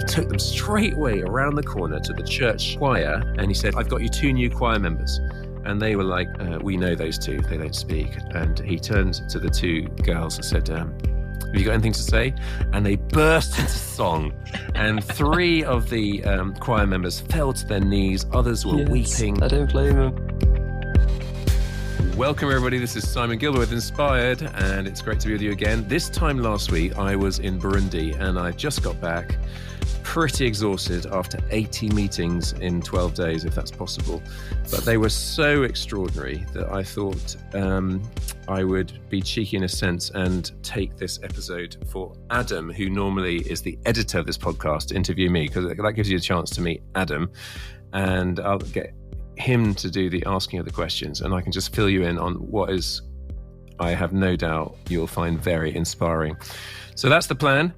took them straight away around the corner to the church choir, and he said, I've got you 2 new choir members. And they were like, we know those 2, they don't speak. And he turned to the 2 girls and said, have you got anything to say? And they burst into song. And 3 of the choir members fell to their knees. Others were weeping. I don't blame them. Welcome, everybody. This is Simon Gilbert with Inspired, and it's great to be with you again. This time last week, I was in Burundi, and I just got back pretty exhausted after 80 meetings in 12 days, if that's possible. But they were so extraordinary that I thought I would be cheeky in a sense and take this episode for Adam, who normally is the editor of this podcast, to interview me, because that gives you a chance to meet Adam, and I'll get him to do the asking of the questions, and I can just fill you in on what is, I have no doubt, you'll find very inspiring. So that's the plan.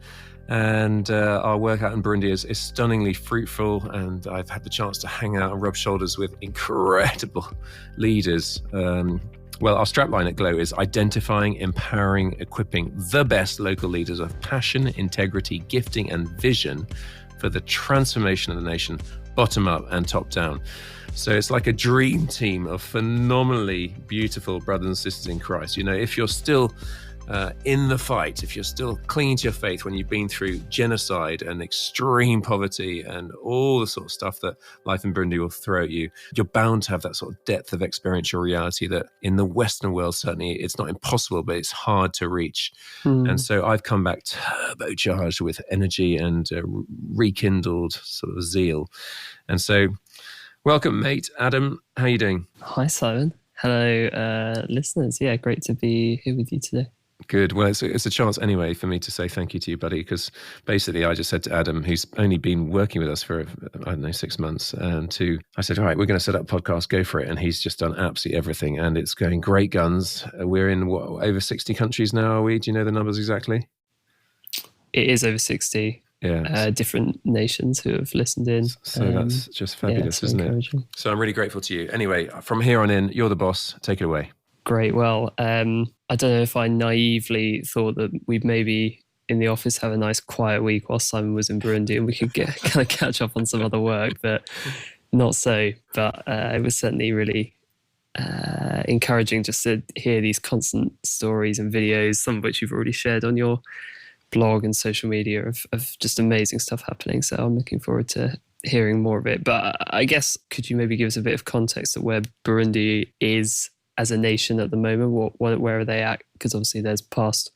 And our work out in Burundi is stunningly fruitful, and I've had the chance to hang out and rub shoulders with incredible leaders. Well, our strapline at Glow is identifying, empowering, equipping the best local leaders of passion, integrity, gifting, and vision for the transformation of the nation, bottom up and top down. So it's like a dream team of phenomenally beautiful brothers and sisters in Christ. You know, if you're still in the fight, if you're still clinging to your faith when you've been through genocide and extreme poverty and all the sort of stuff that life in Burundi will throw at you, you're bound to have that sort of depth of experiential reality that in the Western world, certainly it's not impossible, but it's hard to reach. And so I've come back turbocharged with energy and rekindled sort of zeal. And so welcome, mate. Adam, how are you doing? Hi, Simon. Hello, listeners. Yeah, great to be here with you today. Good. Well, it's a chance anyway for me to say thank you to you, buddy, because basically I just said to Adam, who's only been working with us for, 6 months, I said, all right, we're going to set up a podcast, go for it. And he's just done absolutely everything, and it's going great guns. We're in over 60 countries now, are we? Do you know the numbers exactly? It is over 60. Yeah. Different nations who have listened in. So that's just fabulous, isn't it? So I'm really grateful to you. Anyway, from here on in, you're the boss. Take it away. Great. Well, I don't know if I naively thought that we'd maybe in the office have a nice quiet week while Simon was in Burundi and we could kind of catch up on some other work, but not so. But it was certainly really encouraging just to hear these constant stories and videos, some of which you've already shared on your blog and social media of just amazing stuff happening. So I'm looking forward to hearing more of it. But I guess, could you maybe give us a bit of context of where Burundi is as a nation at the moment? Where are they at? Because obviously there's past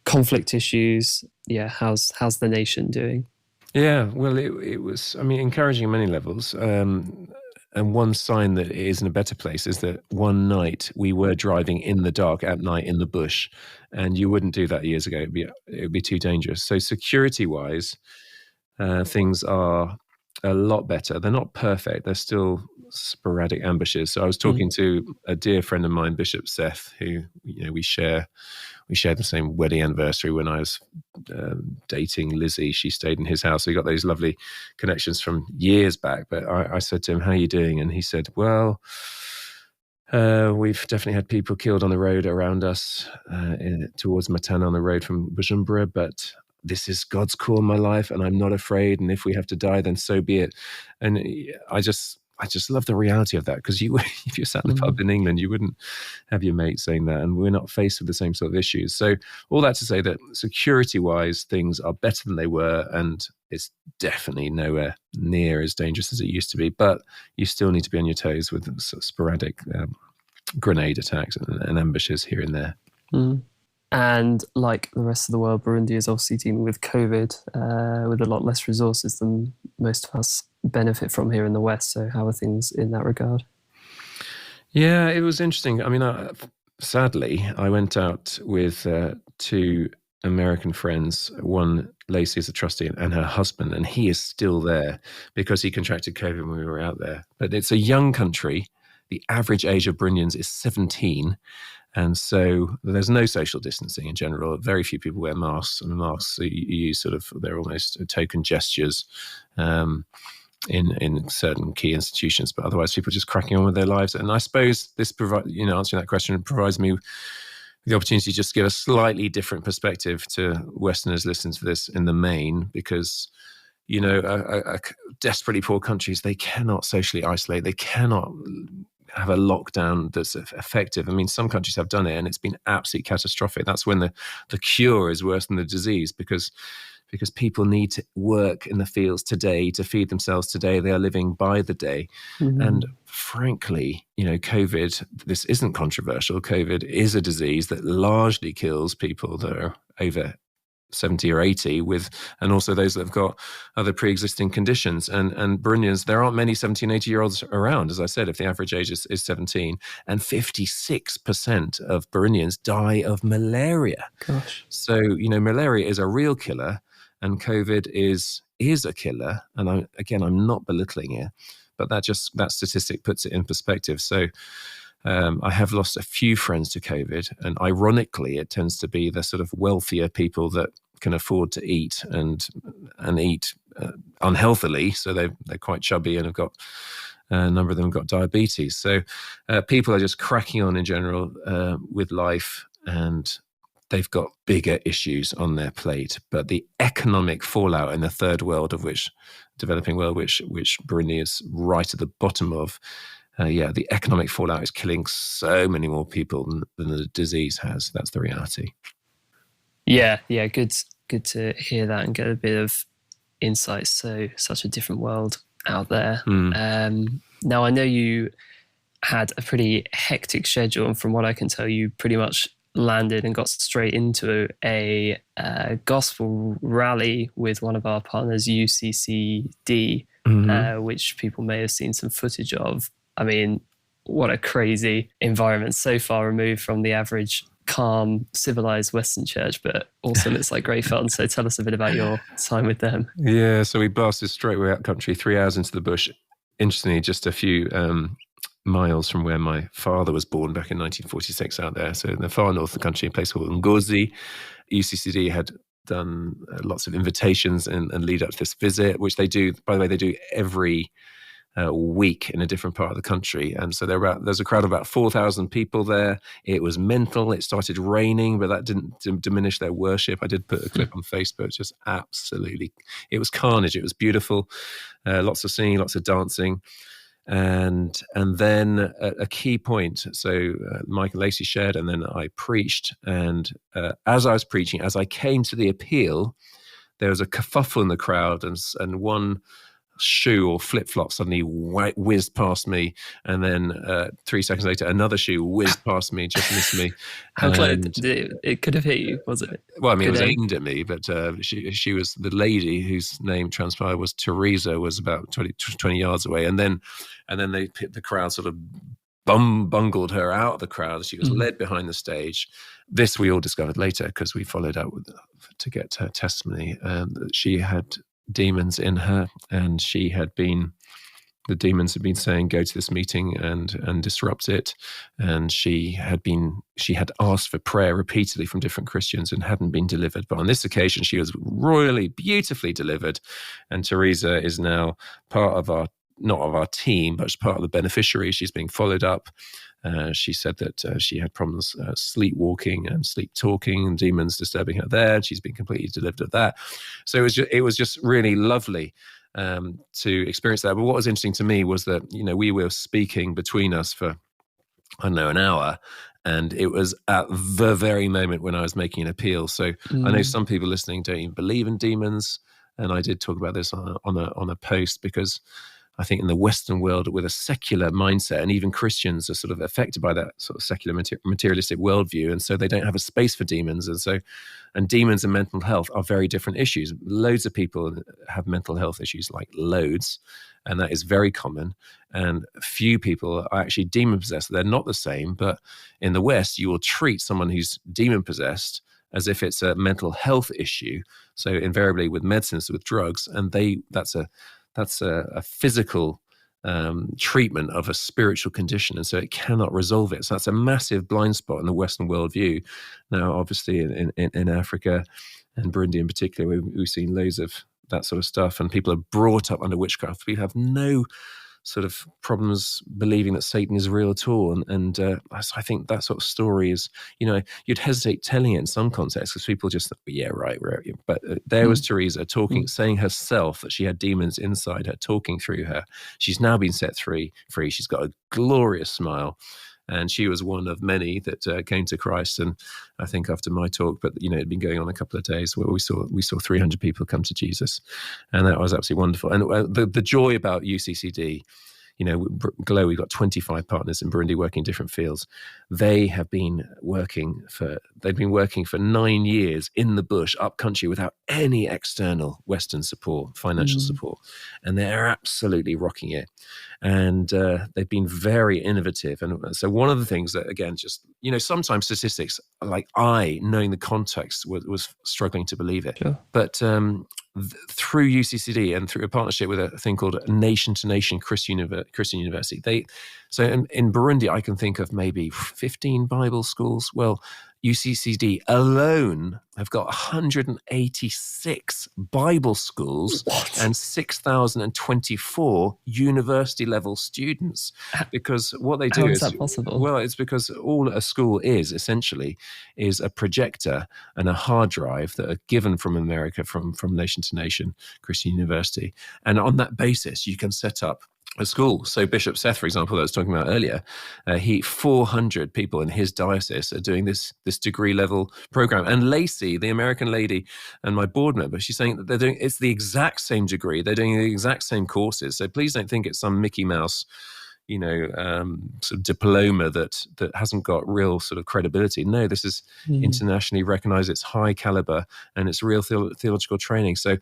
conflict issues. Yeah, how's the nation doing? Yeah, well, it was, encouraging on many levels. And one sign that it is in a better place is that one night we were driving in the dark at night in the bush, and you wouldn't do that years ago. It would be too dangerous. So security-wise, things are a lot better. They're not perfect. They're still sporadic ambushes. So I was talking to a dear friend of mine, Bishop Seth, who we shared the same wedding anniversary when I was dating Lizzie. She stayed in his house. So we got those lovely connections from years back. But I said to him, how are you doing? And he said, well, we've definitely had people killed on the road around us towards Matana on the road from Bujumbura, but this is God's call in my life and I'm not afraid. And if we have to die, then so be it. And I just love the reality of that, because if you're sat in the pub in England, you wouldn't have your mate saying that, and we're not faced with the same sort of issues. So all that to say that security-wise, things are better than they were, and it's definitely nowhere near as dangerous as it used to be, but you still need to be on your toes with sort of sporadic grenade attacks and ambushes here and there. And like the rest of the world, Burundi is obviously dealing with COVID with a lot less resources than most of us benefit from here in the West. So how are things in that regard? Yeah, it was interesting. Sadly, I went out with 2 American friends. One, Lacey, is a trustee, and her husband, and he is still there because he contracted COVID when we were out there. But it's a young country. The average age of Burundians is 17. And so there's no social distancing in general. Very few people wear masks, and masks you use they're almost token gestures in certain key institutions, but otherwise people just cracking on with their lives. And I suppose this answering that question provides me the opportunity to just give a slightly different perspective to Westerners listening to this in the main, because desperately poor countries, they cannot socially isolate. They cannot have a lockdown that's effective. I mean, some countries have done it and it's been absolutely catastrophic. That's when the cure is worse than the disease, because people need to work in the fields today to feed themselves today. They are living by the day. And frankly, COVID, this isn't controversial. COVID is a disease that largely kills people that are over 70 or 80 and also those that have got other pre-existing conditions. And Burundians, there aren't many 17, 80-year-olds around. As I said, if the average age is 17, and 56% of Burundians die of malaria. Gosh. So, malaria is a real killer, and COVID is a killer. And I'm not belittling it, but that statistic puts it in perspective. So I have lost a few friends to COVID, and ironically, it tends to be the sort of wealthier people that can afford to eat and eat unhealthily. So they're quite chubby and have got a number of them have got diabetes. So people are just cracking on in general with life, and they've got bigger issues on their plate. But the economic fallout in the third world, developing world, which Burundi is right at the bottom of, the economic fallout is killing so many more people than the disease has. That's the reality. Yeah, good to hear that and get a bit of insight. So such a different world out there. Now, I know you had a pretty hectic schedule, and from what I can tell, you pretty much landed and got straight into a gospel rally with one of our partners, UCCD, which people may have seen some footage of. I mean, what a crazy environment, so far removed from the average calm, civilized Western church, but also looks like great fun. So tell us a bit about your time with them. Yeah, so we blasted straight way out country, 3 hours into the bush. Interestingly, just a few miles from where my father was born back in 1946 out there. So in the far north of the country, a place called Ngozi. UCCD had done lots of invitations and lead up to this visit, which they do, by the way, they do every week in a different part of the country. And so there's a crowd of about 4,000 people there. It was mental. It started raining, but that didn't diminish their worship. I did put a clip on Facebook, just absolutely, it was carnage. It was beautiful. Lots of singing, lots of dancing. And then a key point. So Mike and Lacey shared, and then I preached. And as I was preaching, as I came to the appeal, there was a kerfuffle in the crowd, and one shoe or flip-flop suddenly whizzed past me, and then 3 seconds later another shoe whizzed past me, just missed me. How close it could have hit you, was it? Well, I mean, it was aimed at me, but she was, the lady whose name transpired was Teresa, was about 20 yards away, and then the crowd sort of bungled her out of the crowd. She was led behind the stage. This we all discovered later, because we followed up to get her testimony, that she had demons in her, and the demons had been saying, go to this meeting and disrupt it. And she had asked for prayer repeatedly from different Christians and hadn't been delivered. But on this occasion, she was royally, beautifully delivered. And Teresa is now part of not of our team, but part of the beneficiaries. She's being followed up. She said that she had problems sleepwalking and sleep talking, and demons disturbing her there. She's been completely delivered of that. So it was just really lovely to experience that. But what was interesting to me was that, we were speaking between us for, I don't know, an hour, and it was at the very moment when I was making an appeal. So I know some people listening don't even believe in demons, and I did talk about this on a post, because I think in the Western world, with a secular mindset, and even Christians are sort of affected by that sort of secular materialistic worldview, and so they don't have a space for demons. And demons and mental health are very different issues. Loads of people have mental health issues, like loads, and that is very common. And few people are actually demon possessed. They're not the same, but in the West, you will treat someone who's demon possessed as if it's a mental health issue. So invariably with medicines, with drugs, and that's a physical treatment of a spiritual condition, and so it cannot resolve it. So that's a massive blind spot in the Western worldview. Now, obviously, in Africa and Burundi in particular, we've seen loads of that sort of stuff, and people are brought up under witchcraft. We have no sort of problems believing that Satan is real at all. And I think that sort of story is, you'd hesitate telling it in some contexts because people just, yeah, right. But there was Teresa talking, saying herself that she had demons inside her, talking through her. She's now been set free. She's got a glorious smile. And she was one of many that came to Christ. And I think after my talk, but it'd been going on a couple of days, where we saw 300 people come to Jesus, and that was absolutely wonderful. And the joy about UCCD, Glow, we've got 25 partners in Burundi working in different fields. They've been working for 9 years in the bush, up country, without any external Western support, financial support. And they're absolutely rocking it. And they've been very innovative. And so one of the things that, again, just, sometimes statistics, like knowing the context, was struggling to believe it. Sure. But through UCCD and through a partnership with a thing called Nation to Nation Christian University, so in Burundi, I can think of maybe 15 Bible schools. Well, UCCD alone have got 186 Bible schools and 6,024 university level students. Because what they do How is that possible? Well, it's because all a school is essentially is a projector and a hard drive that are given from America, from Nation to Nation Christian University. And on that basis, you can set up a school. So Bishop Seth, for example, that I was talking about earlier, 400 people in his diocese are doing this degree level program. And Lacey, the American lady and my board member, she's saying that it's the exact same degree. They're doing the exact same courses. So please don't think it's some Mickey Mouse, sort of diploma that hasn't got real sort of credibility. No, this is internationally recognized. It's high caliber and it's real theological training. So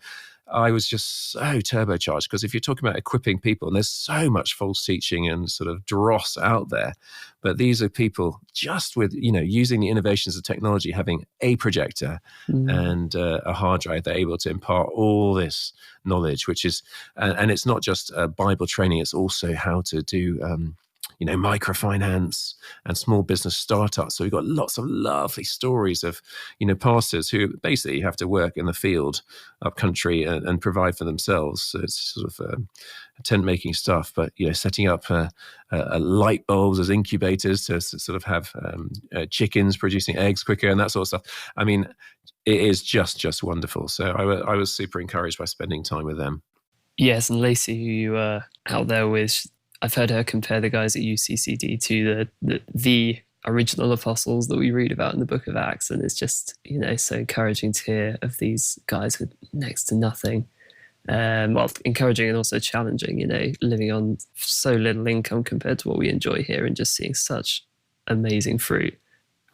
I was just so turbocharged, because if you're talking about equipping people, and there's so much false teaching and sort of dross out there, but these are people just with, using the innovations of technology, having a projector and a hard drive, they're able to impart all this knowledge, which is, and it's not just Bible training, it's also how to do microfinance and small business startups. So we've got lots of lovely stories of, pastors who basically have to work in the field up country and provide for themselves. So it's sort of tent making stuff, but, setting up light bulbs as incubators to sort of have chickens producing eggs quicker and that sort of stuff. I mean, it is just wonderful. So I was super encouraged by spending time with them. Yes, and Lacey, who you were out there with, I've heard her compare the guys at UCCD to the original apostles that we read about in the book of Acts. And it's just, so encouraging to hear of these guys with next to nothing. Encouraging and also challenging, living on so little income compared to what we enjoy here, and just seeing such amazing fruit.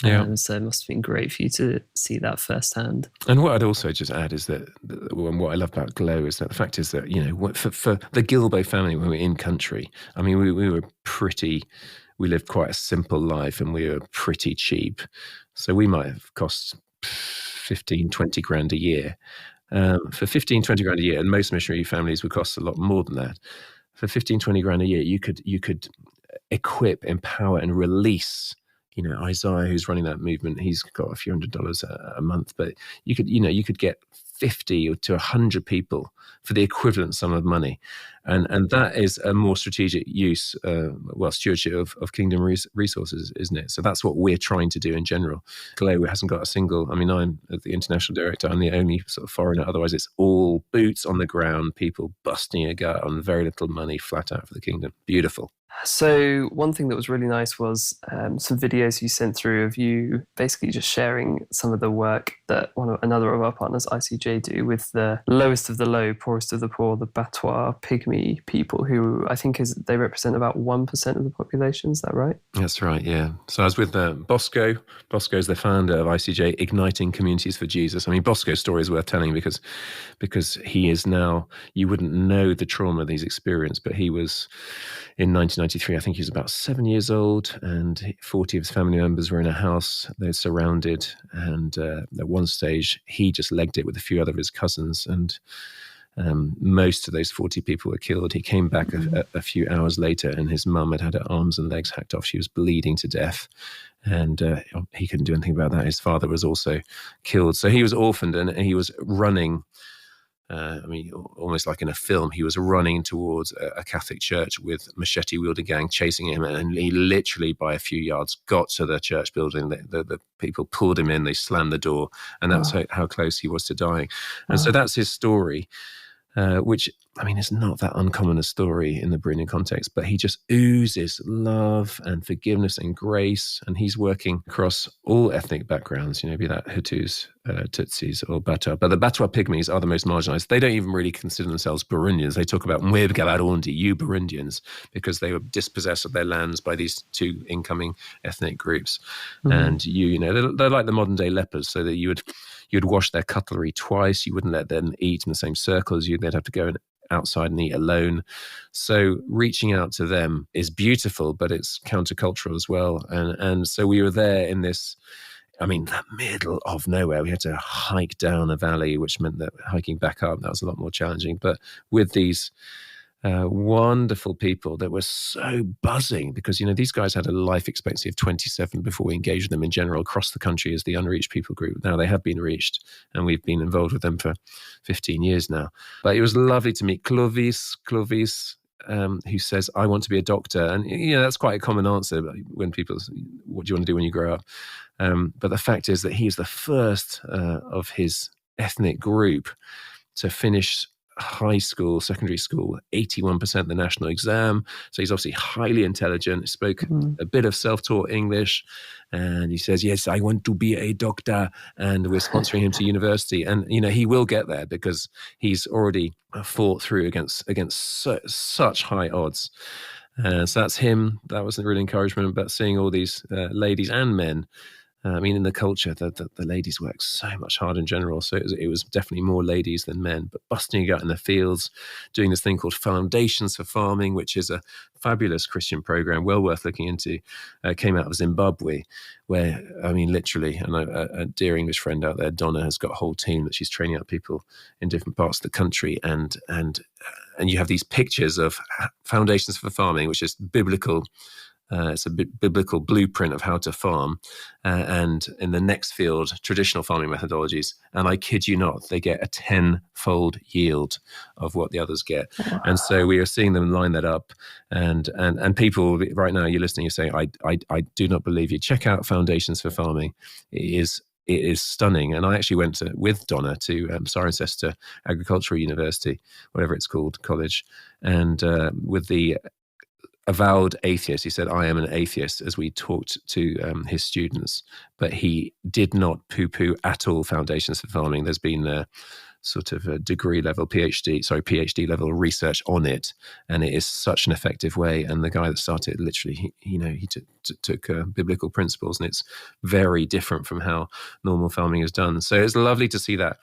Yeah. So it must have been great for you to see that firsthand. And what I'd also just add is that what I love about Glow is that the fact is that, for the Gilbo family, when we were in country, I mean, we lived quite a simple life and we were pretty cheap. So we might have cost 15, 20 grand a year. For 15, 20 grand a year, and most missionary families would cost a lot more than that. For 15, 20 grand a year, you could equip, empower, and release. Isaiah, who's running that movement, he's got a few $100s a month, but you could get 50 to 100 people for the equivalent sum of money. And that is a more strategic use, stewardship of kingdom resources, isn't it? So that's what we're trying to do in general. Glow hasn't got a single, I'm the international director, I'm the only sort of foreigner. Otherwise, it's all boots on the ground, people busting a gut on very little money, flat out for the kingdom. Beautiful. So one thing that was really nice was some videos you sent through of you basically just sharing some of the work that another of our partners, ICJ, do with the lowest of the low, poorest of the poor, the Batwa Pygmy people, who I think they represent about 1% of the population. Is that right? That's right, yeah. So I was with Bosco. Bosco's the founder of ICJ, Igniting Communities for Jesus. I mean, Bosco's story is worth telling because he is now, you wouldn't know the trauma that he's experienced, but he was in 1993, I think he was about 7 years old, and 40 of his family members were in a house. They're surrounded, and at one stage, he just legged it with a few other of his cousins, and most of those 40 people were killed. He came back a few hours later, and his mum had her arms and legs hacked off. She was bleeding to death, and he couldn't do anything about that. His father was also killed. So he was orphaned, and he was running almost like in a film, he was running towards a Catholic church with machete-wielding gang chasing him, and he literally, by a few yards, got to the church building. The people pulled him in, they slammed the door, and that's how close he was to dying. And so that's his story. Which, is not that uncommon a story in the Burundian context, but he just oozes love and forgiveness and grace. And he's working across all ethnic backgrounds, be that Hutus, Tutsis, or Batwa. But the Batwa Pygmies are the most marginalized. They don't even really consider themselves Burundians. They talk about Mwebga Barundi, you Burundians, because they were dispossessed of their lands by these two incoming ethnic groups. And they're like the modern day lepers, so that you'd wash their cutlery twice. You wouldn't let them eat in the same circle as you. They'd have to go outside and eat alone. So reaching out to them is beautiful, but it's countercultural as well. And so we were there in this, the middle of nowhere. We had to hike down a valley, which meant that hiking back up, that was a lot more challenging. But with these wonderful people that were so buzzing, because these guys had a life expectancy of 27 before we engaged them in general across the country as the unreached people group. Now they have been reached, and we've been involved with them for 15 years now. But it was lovely to meet Clovis, who says, I want to be a doctor. And that's quite a common answer when people say, what do you want to do when you grow up? But the fact is that he is the first of his ethnic group to finish high school, secondary school, 81% the national exam. So he's obviously highly intelligent. He spoke a bit of self-taught English, and he says, yes, I want to be a doctor, and we're sponsoring him to university. And he will get there because he's already fought through against such high odds. So that's him. That was a real encouragement. But seeing all these ladies and men, in the culture, the ladies work so much harder in general. So it was definitely more ladies than men, but busting out in the fields, doing this thing called Foundations for Farming, which is a fabulous Christian program, well worth looking into. Came out of Zimbabwe, where, literally, and a dear English friend out there, Donna, has got a whole team that she's training up people in different parts of the country. And you have these pictures of Foundations for Farming, which is biblical. It's a biblical blueprint of how to farm, and in the next field, traditional farming methodologies. And I kid you not, they get a 10-fold yield of what the others get. Wow. And so we are seeing them line that up. And people right now, you're listening, you're saying, I do not believe you. Check out Foundations for Farming. It is stunning. And I actually went with Donna to Cirencester Agricultural University, whatever it's called, college, and with the avowed atheist. He said, I am an atheist, as we talked to his students, but he did not poo-poo at all Foundations for Farming. There's been sort of a degree level PhD level research on it, and it is such an effective way. And the guy that started it, literally, he took biblical principles, and it's very different from how normal farming is done. So it's lovely to see that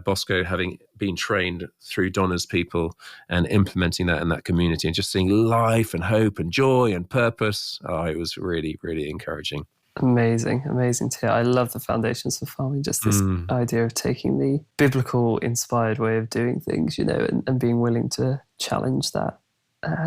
Bosco having been trained through Donna's people and implementing that in that community, and just seeing life and hope and joy and purpose. It was really, really encouraging. Amazing to hear. I love the Foundations for Farming, just this idea of taking the biblical inspired way of doing things, and being willing to challenge that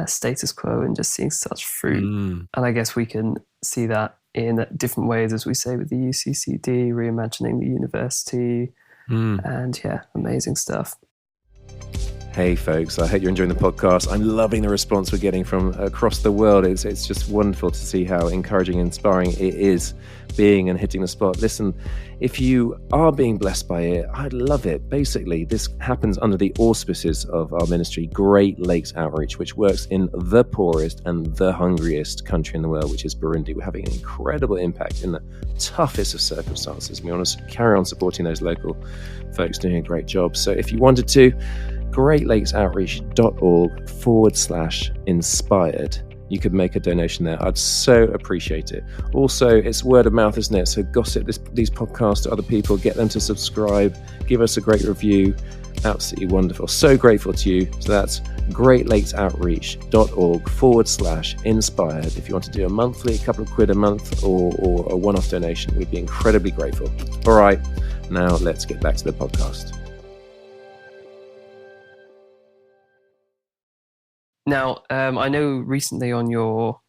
status quo and just seeing such fruit. And I guess we can see that in different ways, as we say, with the UCCD, reimagining the university, and amazing stuff. Hey folks, I hope you're enjoying the podcast. I'm loving the response we're getting from across the world. It's just wonderful to see how encouraging and inspiring it is being and hitting the spot. Listen, if you are being blessed by it, I'd love it. Basically, this happens under the auspices of our ministry, Great Lakes Outreach, which works in the poorest and the hungriest country in the world, which is Burundi. We're having an incredible impact in the toughest of circumstances. We want to carry on supporting those local folks doing a great job. So if you wanted to, greatlakesoutreach.org/inspired. You could make a donation there. I'd so appreciate it. Also, it's word of mouth, isn't it? So gossip these podcasts to other people, get them to subscribe, give us a great review. Absolutely wonderful. So grateful to you. So that's greatlakesoutreach.org/inspired. If you want to do a monthly, a couple of quid a month, or a one-off donation, we'd be incredibly grateful. All right, now let's get back to the podcast. Now, I know recently on your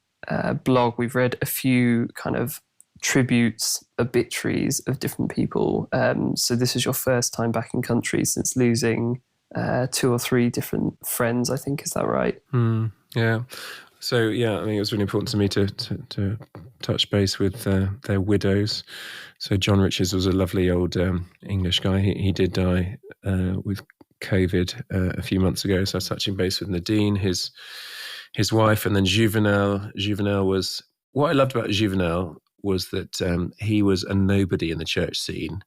blog, we've read a few kind of tributes, obituaries of different people. So this is your first time back in country since losing 2 or 3 different friends, I think. Is that right? Yeah. So, yeah, I think it was really important to me to touch base with their widows. So John Richards was a lovely old English guy. He did die with COVID a few months ago. So I was touching base with Nadine, his wife, and then Juvenal. Juvenal was, what I loved about Juvenal was that he was a nobody in the church scene,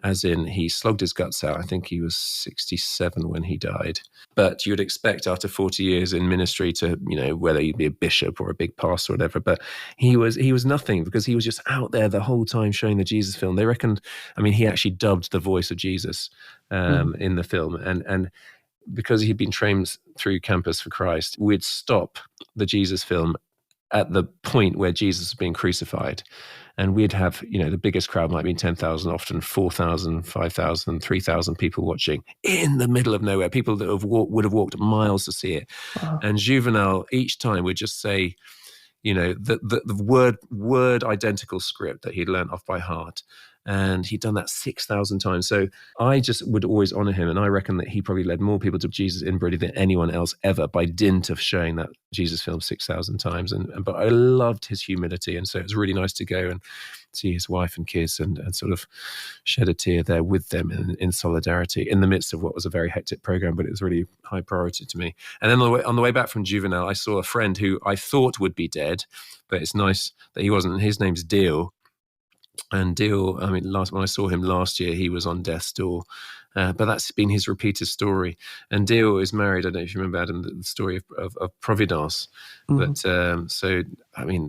as in he slogged his guts out. I think he was 67 when he died. But you'd expect after 40 years in ministry to, whether he'd be a bishop or a big pastor or whatever, but he was nothing, because he was just out there the whole time showing the Jesus film. They reckoned, he actually dubbed the voice of Jesus in the film. And because he'd been trained through Campus for Christ, we'd stop the Jesus film at the point where Jesus was being crucified. And we'd have, the biggest crowd might be 10,000, often 4,000, 5,000, 3,000 people watching in the middle of nowhere, people that would have walked miles to see it. Wow. And Juvenal each time would just say, the word identical script that he'd learned off by heart. And he'd done that 6,000 times. So I just would always honor him. And I reckon that he probably led more people to Jesus in Burundi than anyone else ever, by dint of showing that Jesus film 6,000 times. But I loved his humility. And so it was really nice to go and see his wife and kids and sort of shed a tear there with them in solidarity in the midst of what was a very hectic program, but it was really high priority to me. And then on the way back from Juvenal, I saw a friend who I thought would be dead, but it's nice that he wasn't. His name's Deal. And Deal, when I saw him last year, he was on death's door. But that's been his repeated story. And Deal is married. I don't know if you remember, Adam, the story of Providence. Mm-hmm. But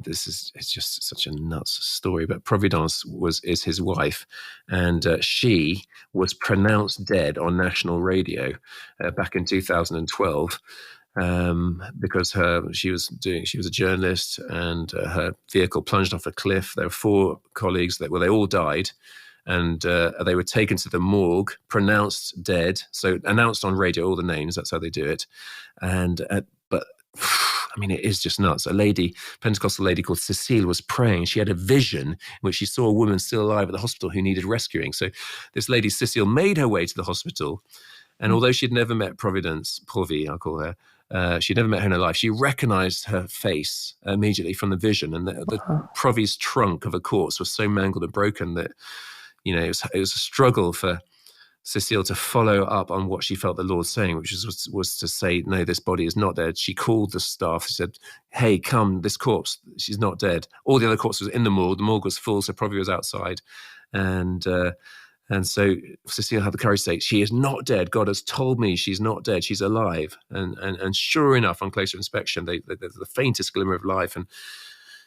it's just such a nuts story. But Providence is his wife, and she was pronounced dead on national radio back in 2012. Because she was a journalist, and her vehicle plunged off a cliff. There were 4 colleagues they all died, and they were taken to the morgue, pronounced dead. So announced on radio, all the names. That's how they do it. And but it is just nuts. Pentecostal lady called Cecile was praying. She had a vision in which she saw a woman still alive at the hospital who needed rescuing. So this lady Cecile made her way to the hospital. And although she'd never met Provi, I'll call her, she'd never met her in her life, she recognized her face immediately from the vision. And the Provi's trunk of a corpse was so mangled and broken that, it was a struggle for Cecile to follow up on what she felt the Lord saying, which was to say, no, this body is not dead. She called the staff. She said, hey, come, this corpse, she's not dead. All the other corpses were in the morgue. The morgue was full, so Provi was outside. And so Cecile had the courage to say, she is not dead. God has told me she's not dead. She's alive. And sure enough, on closer inspection, there's the faintest glimmer of life. And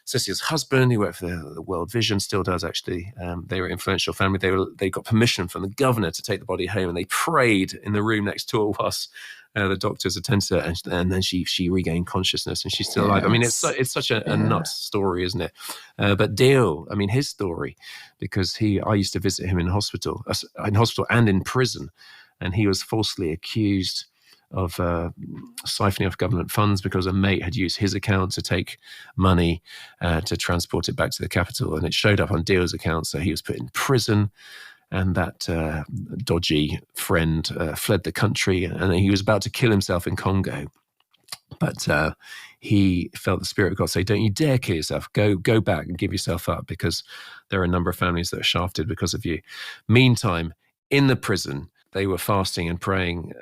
Cecile's husband, he worked for the World Vision, still does actually. They were an influential family. They got permission from the governor to take the body home, and they prayed in the room next door whilst the doctors attended to her, and then she regained consciousness, and she's still alive. It's such a nuts story, isn't it? But Dale, his story, because I used to visit him in hospital and in prison, and he was falsely accused of siphoning off government funds because a mate had used his account to take money to transport it back to the capital, and it showed up on Dale's account, so he was put in prison. And that dodgy friend fled the country, and he was about to kill himself in Congo. But he felt the Spirit of God say, don't you dare kill yourself. Go back and give yourself up, because there are a number of families that are shafted because of you. Meantime, in the prison, they were fasting and praying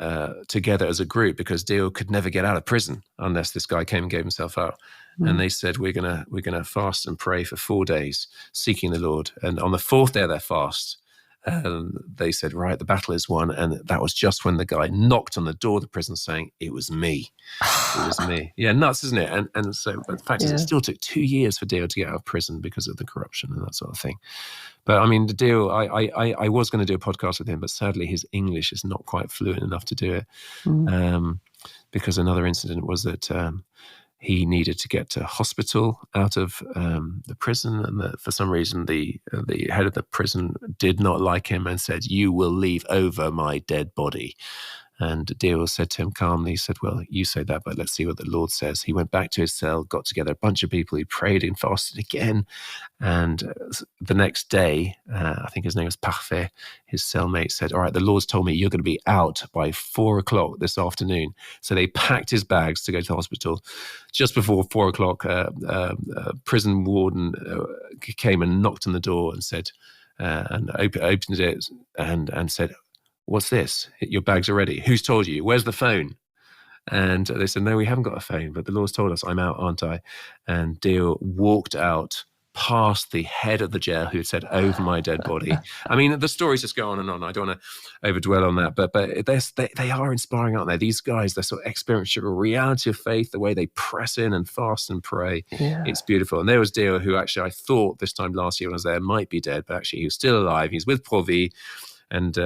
together as a group, because Dale could never get out of prison unless this guy came and gave himself up. And they said, we're gonna fast and pray for 4 days, seeking the Lord. And on the 4th day of their fast, they said, right, the battle is won. And that was just when the guy knocked on the door of the prison saying, it was me. It was me. Yeah, nuts, isn't it? And so, but the fact is, it still took 2 years for Dale to get out of prison because of the corruption and that sort of thing. But the deal, I was going to do a podcast with him, but sadly his English is not quite fluent enough to do it. Because another incident was that he needed to get to hospital out of the prison, and for some reason the head of the prison did not like him and said, you will leave over my dead body. And Deal said to him calmly, he said, well, you say that, but let's see what the Lord says. He went back to his cell, got together a bunch of people, he prayed and fasted again. And the next day, I think his name was Parfait, his cellmate said, all right, the Lord's told me you're going to be out by 4:00 this afternoon. So they packed his bags to go to the hospital. Just before 4:00, prison warden came and knocked on the door and said, and opened it and said, what's this? Your bags are ready. Who's told you? Where's the phone? And they said, no, we haven't got a phone, but the Lord's told us I'm out, aren't I? And Deal walked out past the head of the jail who had said, over my dead body. I mean, the stories just go on and on. I don't want to overdwell on that, but they are inspiring, aren't they? These guys, they're sort of experiential reality of faith, the way they press in and fast and pray. Yeah. It's beautiful. And there was Deal, who actually I thought this time last year when I was there might be dead, but actually he was still alive. He's with Provi, and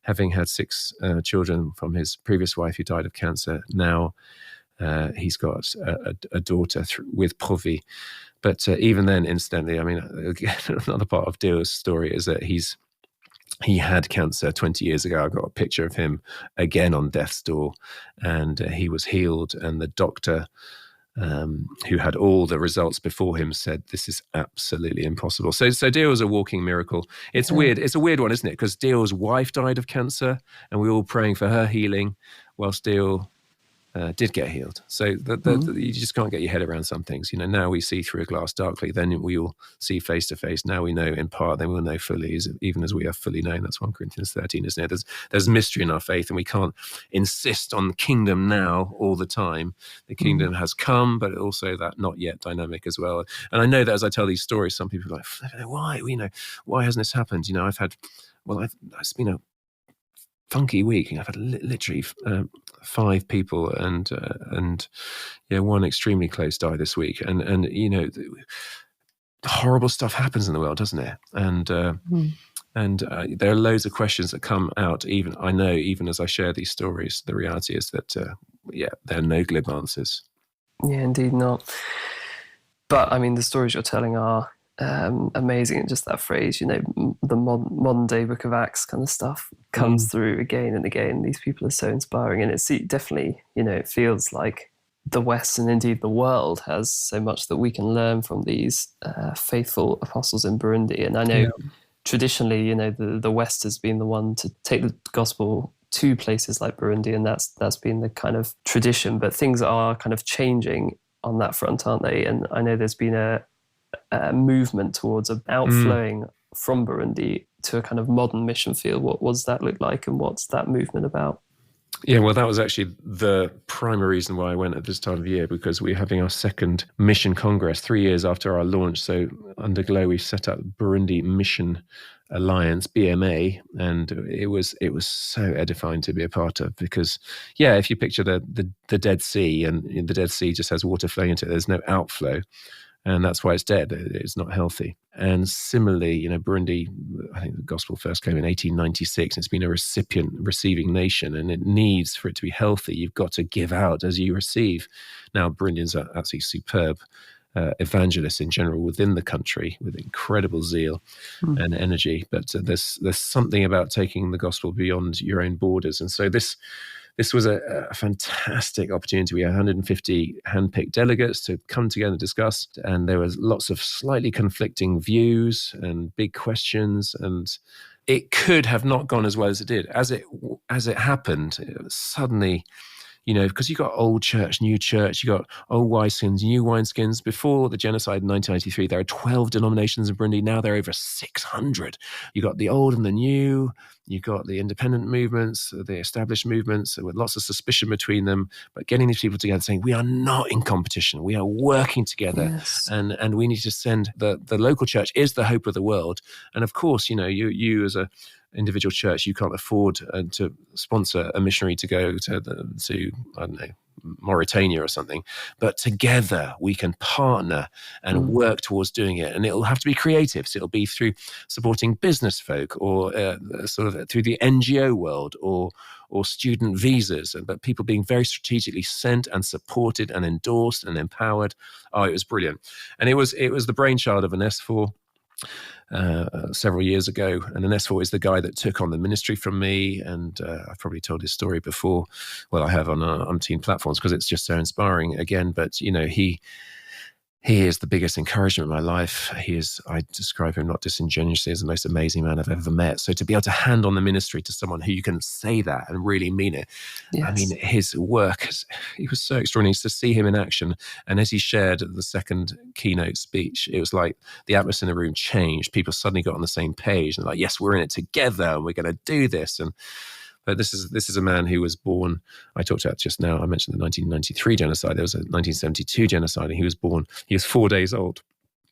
having had 6 children from his previous wife who died of cancer, now he's got a daughter with Provi. But even then, incidentally, I mean, again, another part of Deal's story is that he had cancer 20 years ago. I got a picture of him again on death's door, and he was healed. And the doctor who had all the results before him said, this is absolutely impossible. So Deal was a walking miracle. It's weird. It's a weird one, isn't it? Because Deal's wife died of cancer, and we were all praying for her healing, whilst Deal did get healed. So you just can't get your head around some things. You know, now we see through a glass darkly, then we will see face to face. Now we know in part, then we'll know fully, even as we are fully known. That's 1 Corinthians 13, isn't it? There's mystery in our faith, and we can't insist on the kingdom now all the time. The kingdom has come, but also that not yet dynamic as well. And I know that as I tell these stories, some people are like, why? Why hasn't this happened? You know, it's been a funky week. I've had literally 5 people and one extremely close die this week, and you know, horrible stuff happens in the world, doesn't it? And there are loads of questions that come out. Even as I share these stories, the reality is that there are no glib answers. Yeah, indeed not. But I mean, the stories you're telling are amazing, and just that phrase, you know, the modern day Book of Acts kind of stuff comes through again and again. These people are so inspiring, and it's definitely, you know, it feels like the West and indeed the world has so much that we can learn from these faithful apostles in Burundi. And I know traditionally, you know, the West has been the one to take the gospel to places like Burundi, and that's been the kind of tradition. But things are kind of changing on that front, aren't they? And I know there's been a movement towards an outflowing from Burundi to a kind of modern mission field. What does that look like, and what's that movement about? Yeah, well, that was actually the primary reason why I went at this time of year, because we're having our second mission congress 3 years after our launch. So under Glow, we set up Burundi Mission Alliance, BMA, and it was so edifying to be a part of, because if you picture the Dead Sea, and the Dead Sea just has water flowing into it, there's no outflow. And that's why it's dead. It's not healthy. And similarly, you know, Burundi, I think the gospel first came in 1896. It's been a receiving nation, and it needs, for it to be healthy, you've got to give out as you receive. Now, Burundians are absolutely superb evangelists in general within the country, with incredible zeal and energy. But there's something about taking the gospel beyond your own borders. And so this was a fantastic opportunity. We had 150 handpicked delegates to come together and discuss, and there was lots of slightly conflicting views and big questions, and it could have not gone as well as it did. As it happened, suddenly, you know, because you got old church, new church, you got old wineskins, new wineskins. Before the genocide in 1993, there are 12 denominations in Burundi. Now there are over 600. You got the old and the new. You got the independent movements, the established movements, with lots of suspicion between them. But getting these people together, saying we are not in competition, we are working together, and we need to send the local church is the hope of the world. And of course, you know, you as a individual church, you can't afford to sponsor a missionary to go to I don't know, Mauritania or something, but together we can partner and work towards doing it. And it'll have to be creative. So it'll be through supporting business folk, or sort of through the NGO world, or student visas, but people being very strategically sent and supported and endorsed and empowered. Oh, it was brilliant. And it was the brainchild of an S4 several years ago. And Onesphore is the guy that took on the ministry from me. And I've probably told his story before. Well, I have on umpteen platforms because it's just so inspiring again. But, he is the biggest encouragement in my life. I describe him not disingenuously as the most amazing man I've ever met. So to be able to hand on the ministry to someone who you can say that and really mean it. Yes. I mean, his work, he was so extraordinary to see him in action. And as he shared the second keynote speech, it was like the atmosphere in the room changed. People suddenly got on the same page and like, yes, we're in it together and we're going to do this. But this is a man who was born, I talked about just now, I mentioned the 1993 genocide. There was a 1972 genocide, and he was 4 days old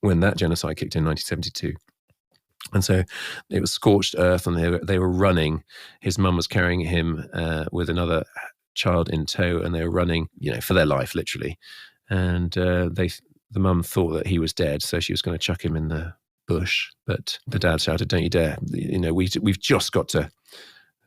when that genocide kicked in 1972. And so it was scorched earth, and they were running. His mum was carrying him with another child in tow, and they were running, for their life, literally. And the mum thought that he was dead, so she was going to chuck him in the bush. But the dad shouted, "Don't you dare! We've just got to.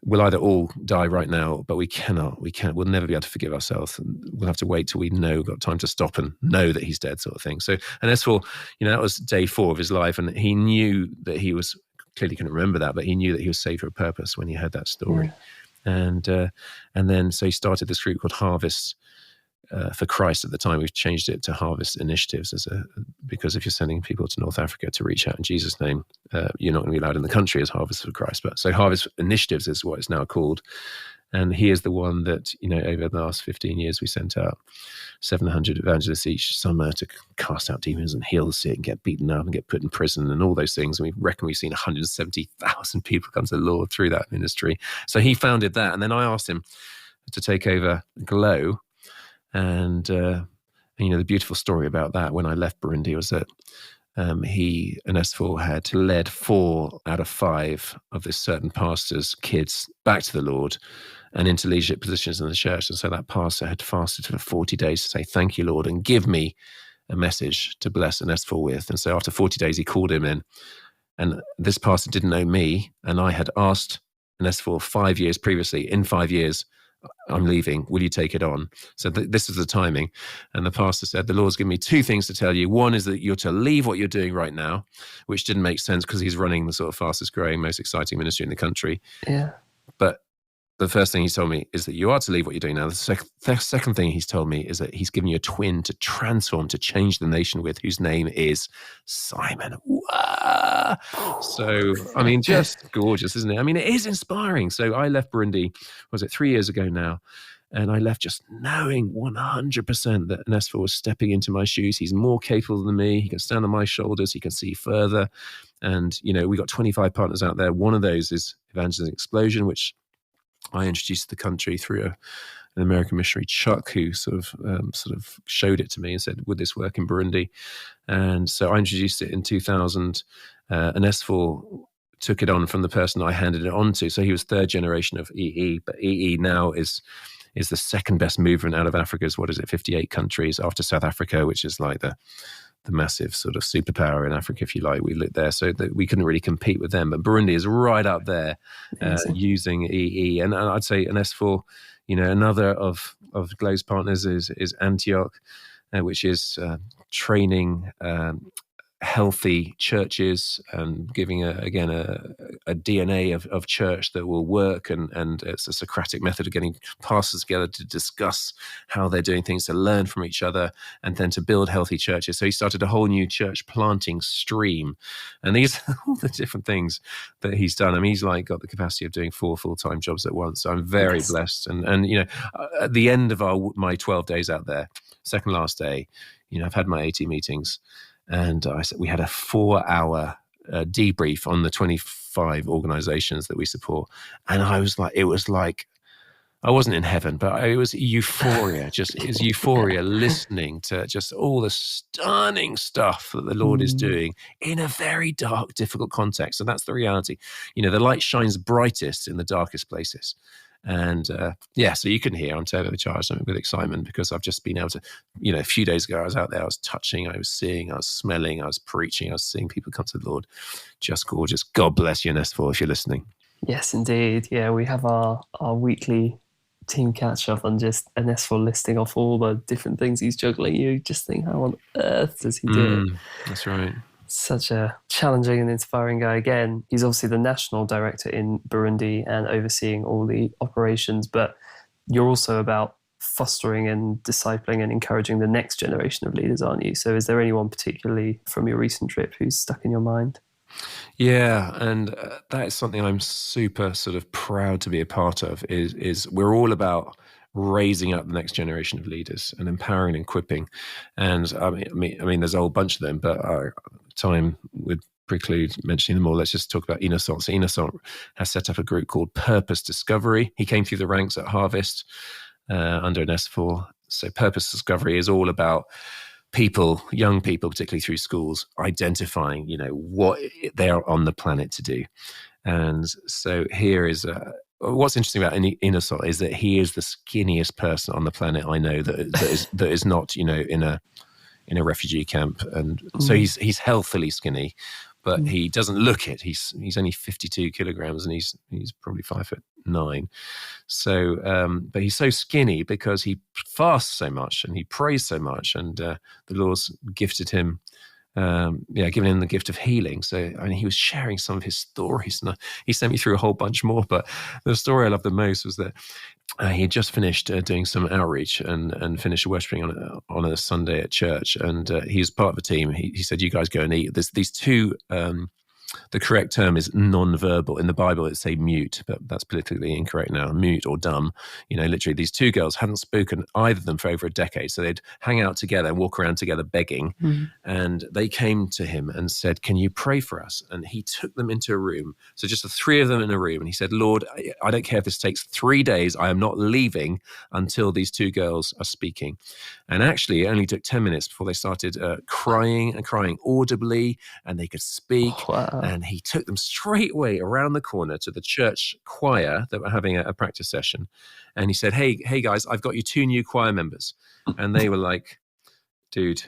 We'll either all die right now, but we cannot. We'll never be able to forgive ourselves. We'll have to wait till we got time to stop and know that he's dead," sort of thing. So, and as for, that was day 4 of his life, and he knew that he was, clearly couldn't remember that, but he knew that he was saved for a purpose when he heard that story. Yeah. And then, so he started this group called Harvest for Christ. At the time, we've changed it to Harvest Initiatives because if you're sending people to North Africa to reach out in Jesus' name, you're not going to be allowed in the country as Harvest for Christ. But so Harvest Initiatives is what it's now called. And he is the one that, over the last 15 years, we sent out 700 evangelists each summer to cast out demons and heal the sick and get beaten up and get put in prison and all those things. And we reckon we've seen 170,000 people come to the Lord through that ministry. So he founded that. And then I asked him to take over Glow. And, the beautiful story about that when I left Burundi was that Onesphore had led 4 out of 5 of this certain pastor's kids back to the Lord and into leadership positions in the church. And so that pastor had fasted for 40 days to say, "Thank you, Lord, and give me a message to bless Onesphore with." And so after 40 days, he called him in. And this pastor didn't know me. And I had asked Onesphore 5 years previously, in 5 years, "I'm leaving. Will you take it on?" So this is the timing. And the pastor said, "The Lord's given me 2 things to tell you. One is that you're to leave what you're doing right now," which didn't make sense because he's running the sort of fastest growing, most exciting ministry in the country. Yeah. But the first thing he's told me is that you are to leave what you're doing now. The second thing he's told me is that he's given you a twin to transform, to change the nation with, whose name is Simon. Wow. So, just gorgeous, isn't it? It is inspiring. So I left Burundi, was it 3 years ago now? And I left just knowing 100% that Onesphore was stepping into my shoes. He's more capable than me. He can stand on my shoulders. He can see further. And, we got 25 partners out there. One of those is Evangelism Explosion, which I introduced to the country through an American missionary, Chuck, who sort of showed it to me and said, "Would this work in Burundi?" And so I introduced it in 2000. Onesphore took it on from the person I handed it on to. So he was 3rd generation of EE, but EE now is the second best movement out of Africa's, 58 countries after South Africa, which is like the massive sort of superpower in Africa, if you like. We lived there, so that we couldn't really compete with them. But Burundi is right up there using EE. And I'd say Onesphore, another of Glow's partners is Antioch, which is training healthy churches and giving a DNA of church that will work, and it's a Socratic method of getting pastors together to discuss how they're doing things, to learn from each other, and then to build healthy churches. So he started a whole new church planting stream, and these are all the different things that he's done. He's like got the capacity of doing 4 full-time jobs at once. So I'm very blessed, and at the end of my 12 days out there, second last day, I've had my 80 meetings. And we had a 4-hour debrief on the 25 organizations that we support. And it was like, I wasn't in heaven, but it was euphoria, listening to just all the stunning stuff that the Lord is doing in a very dark, difficult context. And that's the reality. The light shines brightest in the darkest places. And so you can hear I'm turbocharged with excitement because I've just been able to, a few days ago I was out there, I was touching, I was seeing, I was smelling, I was preaching, I was seeing people come to the Lord. Just gorgeous. God bless you, Onesphore, if you're listening. Yes, indeed. Yeah, we have our weekly team catch up on just Onesphore listing off all the different things he's juggling. You just think, how on earth does he do it? That's right. Such a challenging and inspiring guy. Again, he's obviously the national director in Burundi and overseeing all the operations, but you're also about fostering and discipling and encouraging the next generation of leaders, aren't you? So, is there anyone particularly from your recent trip who's stuck in your mind? Yeah, and that is something I'm super sort of proud to be a part of. Is we're all about raising up the next generation of leaders and empowering and equipping. And there's a whole bunch of them, but time would preclude mentioning them all. Let's just talk about Innocent. So Innocent has set up a group called Purpose Discovery. He came through the ranks at Harvest under an S4. So Purpose Discovery is all about people, young people, particularly through schools, identifying, what they are on the planet to do. And so here is what's interesting about Innocent is that he is the skinniest person on the planet I know that is not, in a refugee camp, and so he's healthily skinny, but he doesn't look it. He's only 52 kilograms, and he's probably 5'9". So, but he's so skinny because he fasts so much and he prays so much, and the Lord's gifted him, given him the gift of healing. So, he was sharing some of his stories, and he sent me through a whole bunch more. But the story I loved the most was that he had just finished doing some outreach and finished worshiping on a Sunday at church, and he was part of a team. He said, "You guys go and eat." There's these two. The correct term is non-verbal. In the Bible, it's say mute, but that's politically incorrect now. Mute or dumb. Literally, these two girls hadn't spoken, either of them, for over a decade. So they'd hang out together and walk around together begging. And they came to him and said, "Can you pray for us?" And he took them into a room. So just the three of them in a room. And he said, "Lord, I don't care if this takes 3 days. I am not leaving until these two girls are speaking." And actually, it only took 10 minutes before they started crying audibly, and they could speak. Wow. And he took them straight away around the corner to the church choir that were having a practice session. And he said, hey guys, I've got you 2 new choir members. And they were like, "Dude,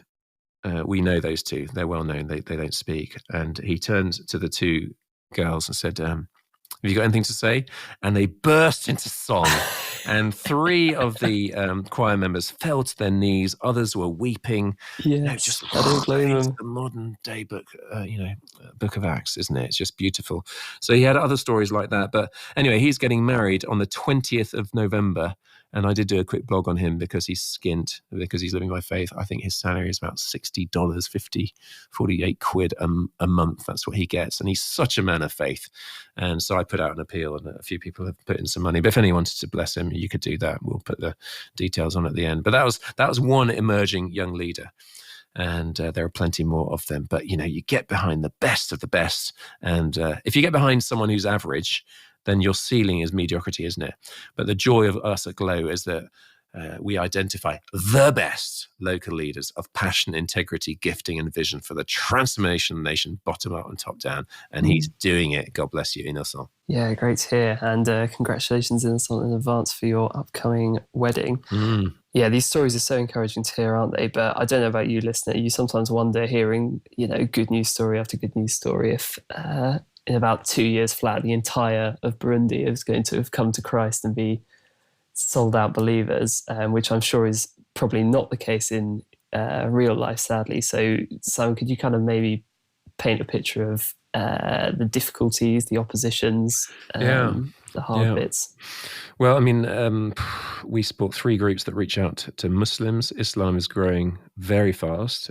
we know those two. They're well known. They don't speak." And he turned to the 2 girls and said, "Have you got anything to say?" And they burst into song. And 3 of the choir members fell to their knees. Others were weeping. Yes, I don't blame them. The modern day book, Book of Acts, isn't it? It's just beautiful. So he had other stories like that. But anyway, he's getting married on the 20th of November. And I did do a quick blog on him because he's skint, because he's living by faith. I think his salary is about $60, 48 quid a month. That's what he gets. And he's such a man of faith. And so I put out an appeal, and a few people have put in some money. But if anyone wanted to bless him, you could do that. We'll put the details on at the end. But that was one emerging young leader. And there are plenty more of them. But, you get behind the best of the best. And if you get behind someone who's average, then your ceiling is mediocrity, isn't it? But the joy of us at Glow is that we identify the best local leaders of passion, integrity, gifting, and vision for the transformation of the nation, bottom up and top down. And he's doing it. God bless you, Innocent. Yeah, great to hear. And congratulations, Innocent, in advance for your upcoming wedding. Yeah, these stories are so encouraging to hear, aren't they? But I don't know about you, listener. You sometimes wonder, hearing, good news story after good news story, if in about 2 years flat, the entire of Burundi is going to have come to Christ and be sold out believers, which I'm sure is probably not the case in real life, sadly. So, Simon, could you kind of maybe paint a picture of the difficulties, the oppositions, the hard bits? Well, we support 3 groups that reach out to Muslims. Islam is growing very fast.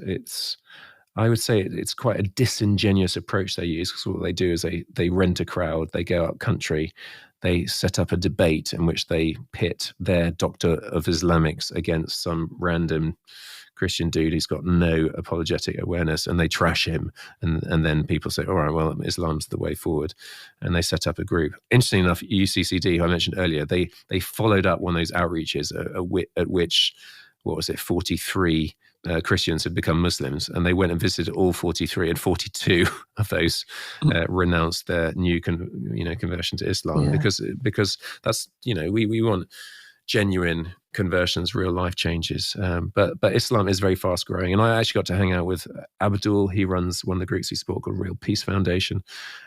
I would say it's quite a disingenuous approach they use, because what they do is they rent a crowd, they go out country, they set up a debate in which they pit their doctor of Islamics against some random Christian dude who's got no apologetic awareness, and they trash him. And then people say, all right, well, Islam's the way forward. And they set up a group. Interestingly enough, UCCD, who I mentioned earlier, they followed up one of those outreaches at which, 43 Christians had become Muslims, and they went and visited all 43, and 42 of those renounced their new conversion to Islam, because that's, we want genuine conversions, real life changes. But Islam is very fast growing. And I actually got to hang out with Abdul. He runs one of the groups we support called Real Peace Foundation.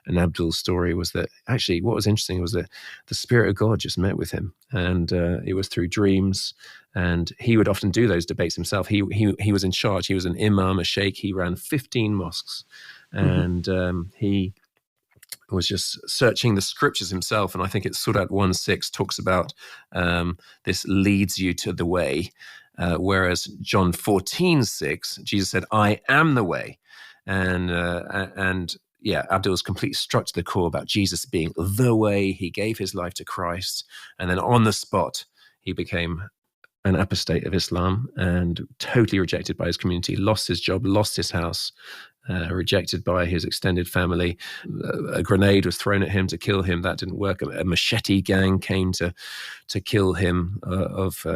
And Abdul's story was that actually what was interesting was that the Spirit of God just met with him. And it was through dreams. And he would often do those debates himself. He was in charge. He was an imam, a sheikh. He ran 15 mosques. And he was just searching the scriptures himself. And I think it's Surah 1:6 talks about this leads you to the way. Whereas John 14:6, Jesus said, I am the way. And yeah, Abdul was completely struck to the core about Jesus being the way. He gave his life to Christ. And then on the spot, he became an apostate of Islam and totally rejected by his community, lost his job, lost his house, rejected by his extended family. A grenade was thrown at him to kill him. That didn't work. A machete gang came to kill him of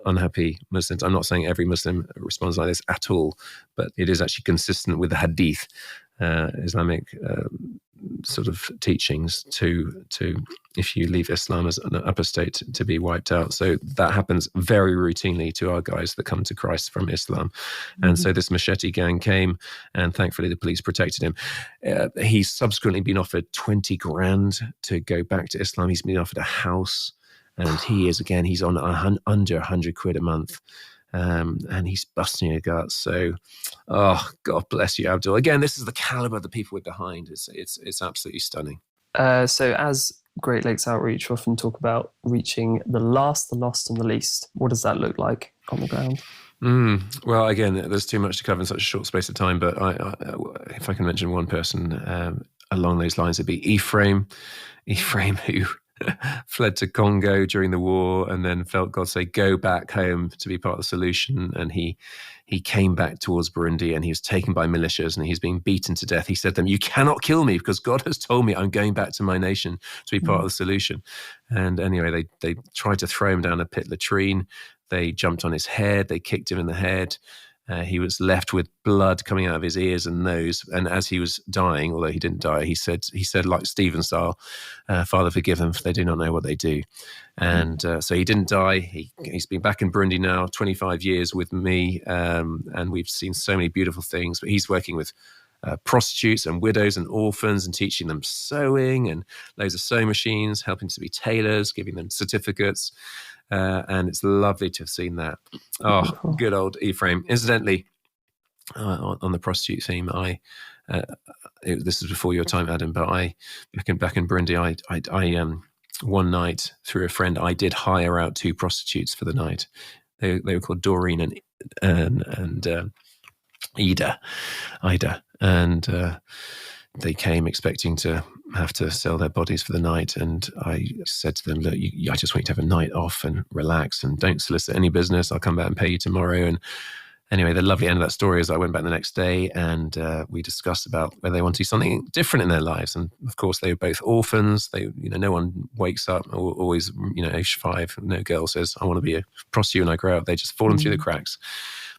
unhappy Muslims. I'm not saying every Muslim responds like this at all, but it is actually consistent with the hadith, Islamic sort of teachings to if you leave Islam as an apostate to be wiped out. So that happens very routinely to our guys that come to Christ from Islam. And so this machete gang came, and thankfully the police protected him. He's subsequently been offered 20 grand to go back to Islam. He's been offered a house, and he's on under 100 quid a month. And he's busting your guts. So, oh, God bless you, Abdul. Again, this is the caliber of the people we're behind. It's absolutely stunning. So as Great Lakes Outreach, we often talk about reaching the last, the lost, and the least. What does that look like on the ground? Well, again, there's too much to cover in such a short space of time, but if I can mention one person along those lines, it'd be Ephraim, who fled to Congo during the war and then felt God say, go back home to be part of the solution. And he came back towards Burundi, and he was taken by militias, and he's being beaten to death. He said to them, you cannot kill me because God has told me I'm going back to my nation to be part of the solution. And anyway, they tried to throw him down a pit latrine. They jumped on his head. They kicked him in the head. He was left with blood coming out of his ears and nose. And as he was dying, although he didn't die, he said like Stephen style, Father, forgive them, for they do not know what they do. And so he didn't die. He's been back in Burundi now, 25 years with me. And we've seen so many beautiful things. But he's working with prostitutes and widows and orphans and teaching them sewing and loads of sewing machines, helping to be tailors, giving them certificates. And it's lovely to have seen that. Oh, good old Ephraim. Incidentally, on the prostitute theme, this is before your time, Adam, but back in Burundi, I one night through a friend, I did hire out 2 prostitutes for the night. They were called Doreen and Ida, and they came expecting to have to sell their bodies for the night. And I said to them, look, I just want you to have a night off and relax and don't solicit any business. I'll come back and pay you tomorrow. And anyway, the lovely end of that story is I went back the next day, and we discussed about whether they want to do something different in their lives. And of course, they were both orphans. No one wakes up always, age 5. No girl says, I want to be a prostitute when I grow up. They just fallen through the cracks.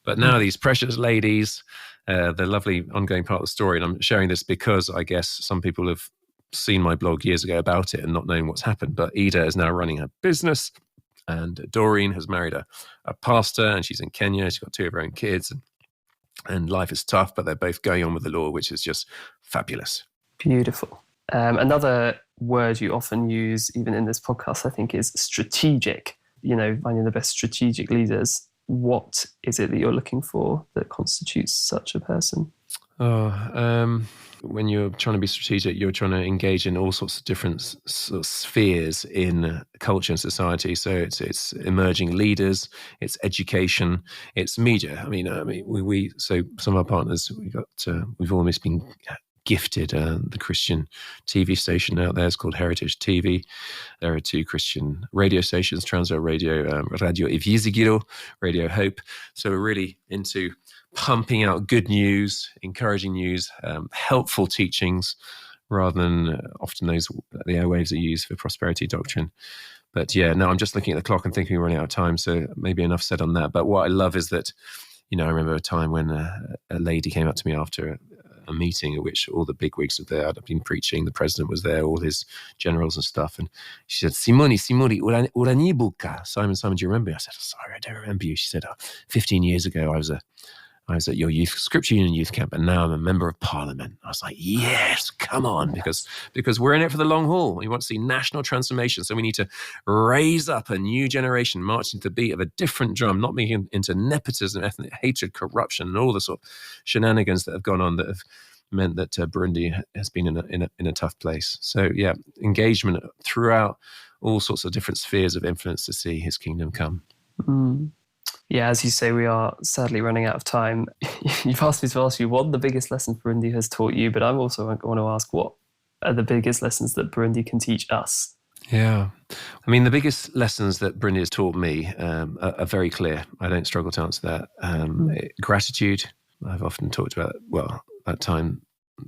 But now these precious ladies, the lovely ongoing part of the story, and I'm sharing this because I guess some people have seen my blog years ago about it and not knowing what's happened. But Ida is now running her business, and Doreen has married a pastor, and she's in Kenya. She's got 2 of her own kids, and life is tough, but they're both going on with the Lord, which is just fabulous. Beautiful. Another word you often use, even in this podcast, I think, is strategic. Finding the best strategic leaders. What is it that you're looking for that constitutes such a person? When you're trying to be strategic, you're trying to engage in all sorts of different sort of spheres in culture and society. So it's emerging leaders, it's education, it's media. I mean, we so some of our partners we've almost been gifted the Christian TV station out there. It's called Heritage TV. There are 2 Christian radio stations, Transworld Radio, Radio Ivyizigiro, Radio Hope. So we're really into pumping out good news, encouraging news, helpful teachings, rather than often the airwaves are used for prosperity doctrine. But yeah, no, I'm just looking at the clock and thinking we're running out of time, so maybe enough said on that. But what I love is that, I remember a time when a lady came up to me after a meeting at which all the bigwigs were there. I'd been preaching, the president was there, all his generals and stuff. And she said, Simone, Uranibuka. Simon, do you remember me? I said, sorry, I don't remember you. She said, 15 years ago, I was at your Scripture Union youth camp, and now I'm a member of Parliament. I was like, yes, come on, because we're in it for the long haul. We want to see national transformation, so we need to raise up a new generation marching to the beat of a different drum, not being into nepotism, ethnic hatred, corruption, and all the sort of shenanigans that have gone on that have meant that Burundi has been in a tough place. So yeah, engagement throughout all sorts of different spheres of influence to see his kingdom come. Yeah, as you say, we are sadly running out of time. You've asked me to ask you what the biggest lesson Burundi has taught you, but I also want to ask, what are the biggest lessons that Burundi can teach us? Yeah. I mean, the biggest lessons that Burundi has taught me are very clear. I don't struggle to answer that. Gratitude. I've often talked about, that time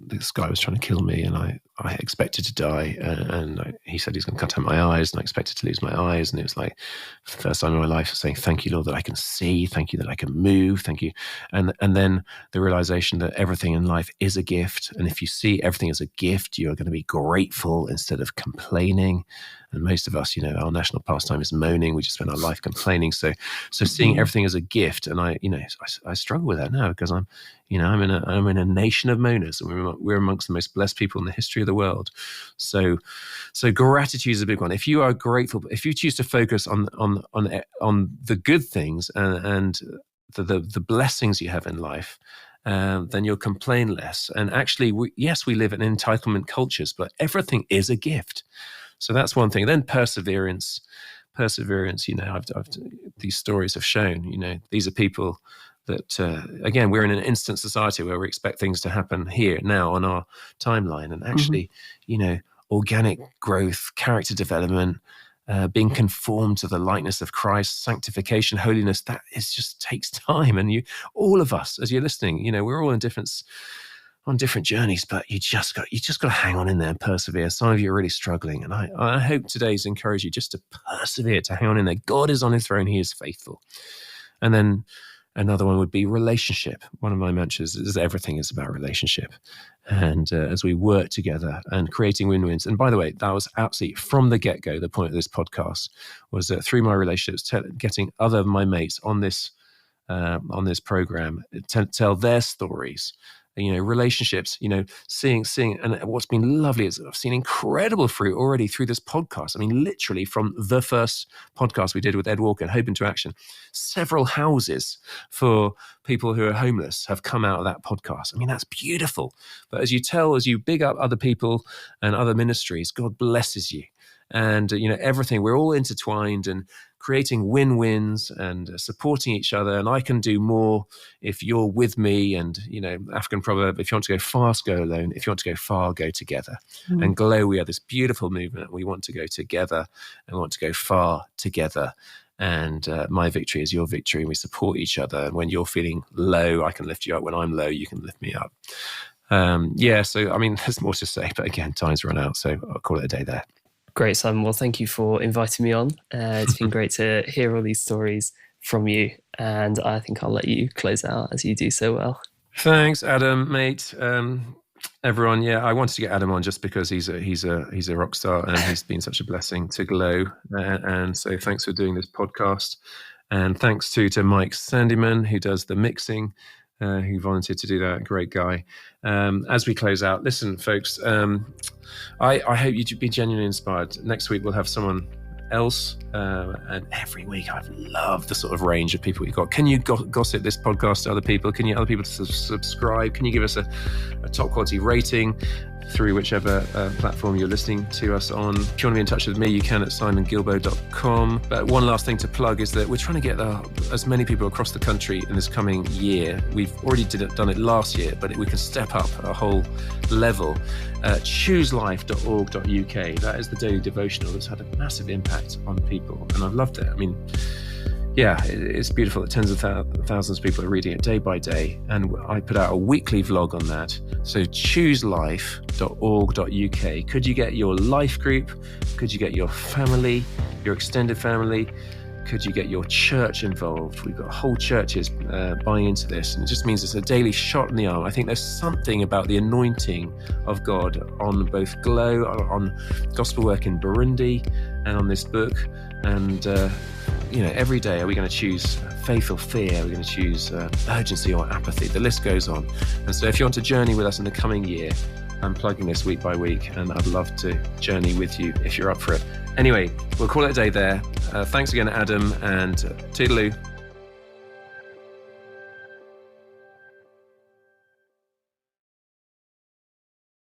this guy was trying to kill me and I expected to die, and he said he's going to cut out my eyes, and I expected to lose my eyes, and it was like for the first time in my life saying, thank you, Lord, that I can see, thank you that I can move, thank you. And then the realization that everything in life is a gift, and if you see everything as a gift, you are going to be grateful instead of complaining. And most of us, our national pastime is moaning. We just spend our life complaining. So seeing everything as a gift, and I struggle with that now because I'm in a nation of moaners, and we're amongst the most blessed people in the history of the world. So gratitude is a big one. If you are grateful, if you choose to focus on the good things and the blessings you have in life, then you'll complain less. And actually, we live in entitlement cultures, but everything is a gift. So that's one thing. Then perseverance. I've these stories have shown, these are people that, again, we're in an instant society where we expect things to happen here, now, on our timeline. And actually, organic growth, character development, being conformed to the likeness of Christ, sanctification, holiness, that just takes time. And all of us, as you're listening, we're all on different journeys, but you just got to hang on in there and persevere. Some of you are really struggling, and I hope today's encouraged you just to persevere, to hang on in there. God is on his throne, he is faithful. And then another one would be relationship. One of my mantras is everything is about relationship. And as we work together and creating win-wins. And by the way, that was absolutely from the get-go, the point of this podcast was that through my relationships, getting other of my mates on this program to tell their stories. Relationships, seeing, and what's been lovely is I've seen incredible fruit already through this podcast. I mean, literally from the first podcast we did with Ed Walker and Hope into Action, several houses for people who are homeless have come out of that podcast. I mean, that's beautiful. But as you big up other people and other ministries, God blesses you. And, everything, we're all intertwined and creating win-wins and supporting each other. And I can do more if you're with me. And, African proverb, if you want to go fast, go alone. If you want to go far, go together. And Glow, we are this beautiful movement. We want to go together and want to go far together. And my victory is your victory. And we support each other. And when you're feeling low, I can lift you up. When I'm low, you can lift me up. So, I mean, there's more to say. But again, time's run out. So I'll call it a day there. Great, Simon. Well, thank you for inviting me on. It's been great to hear all these stories from you, and I think I'll let you close out as you do so well. Thanks, Adam, mate. Everyone, I wanted to get Adam on just because he's a rock star and he's been such a blessing to Glow. And so thanks for doing this podcast, and thanks to Mike Sandyman, who does the mixing. Who volunteered to do that. Great guy. As we close out, listen, folks, I hope you'd be genuinely inspired. Next week, we'll have someone else. And every week, I've loved the sort of range of people you've got. Can you gossip this podcast to other people? Can you get other people to subscribe? Can you give us a top quality rating through whichever platform you're listening to us on? If you want to be in touch with me, you can at simongilbo.com. But one last thing to plug is that we're trying to get as many people across the country in this coming year. We've already done it last year, but we can step up a whole level. Chooselife.org.uk. That is the daily devotional that's had a massive impact on people, and I've loved it. I mean, it's beautiful that tens of thousands of people are reading it day by day, and I put out a weekly vlog on that. So chooselife.org.uk. Could you get your life group? Could you get your family, your extended family? Could you get your church involved? We've got whole churches buying into this, and it just means it's a daily shot in the arm. I think there's something about the anointing of God on both Glow, on gospel work in Burundi, and on this book. And every day, are we going to choose faith or fear? Are we going to choose urgency or apathy? The list goes on. And so if you want to journey with us in the coming year, I'm plugging this week by week, and I'd love to journey with you if you're up for it. Anyway, we'll call it a day there. Thanks again, Adam, and toodaloo.